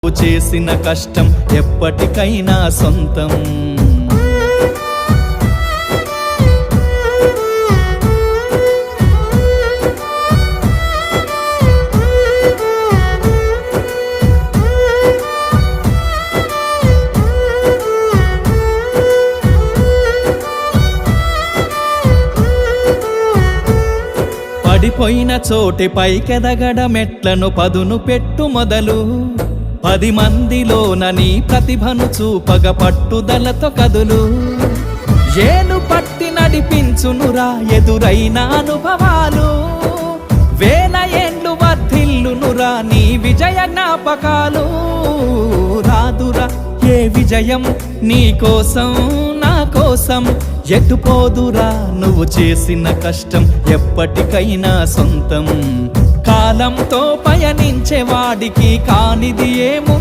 నువ్వు చేసిన కష్టం ఎప్పటికైనా సొంతం. పడిపోయిన చోటి పైకెదగడ మెట్లను పదును పెట్టు మొదలు. 10 మందిలోన నీ ప్రతిభను చూపగ పట్టుదలతో కదులు. ఏలు పట్టి నడిపించునురా ఎదురైన అనుభవాలు. వేల ఏండ్లు వర్ధిల్లునురా నీ విజయ జ్ఞాపకాలు. రాదురా ఏ విజయం నీ కోసం నా కోసం. ఎటుపోదురా నువ్వు చేసిన కష్టం ఎప్పటికైనా సొంతం. కాలంతో పయనించే వాడికి కానిది ఏము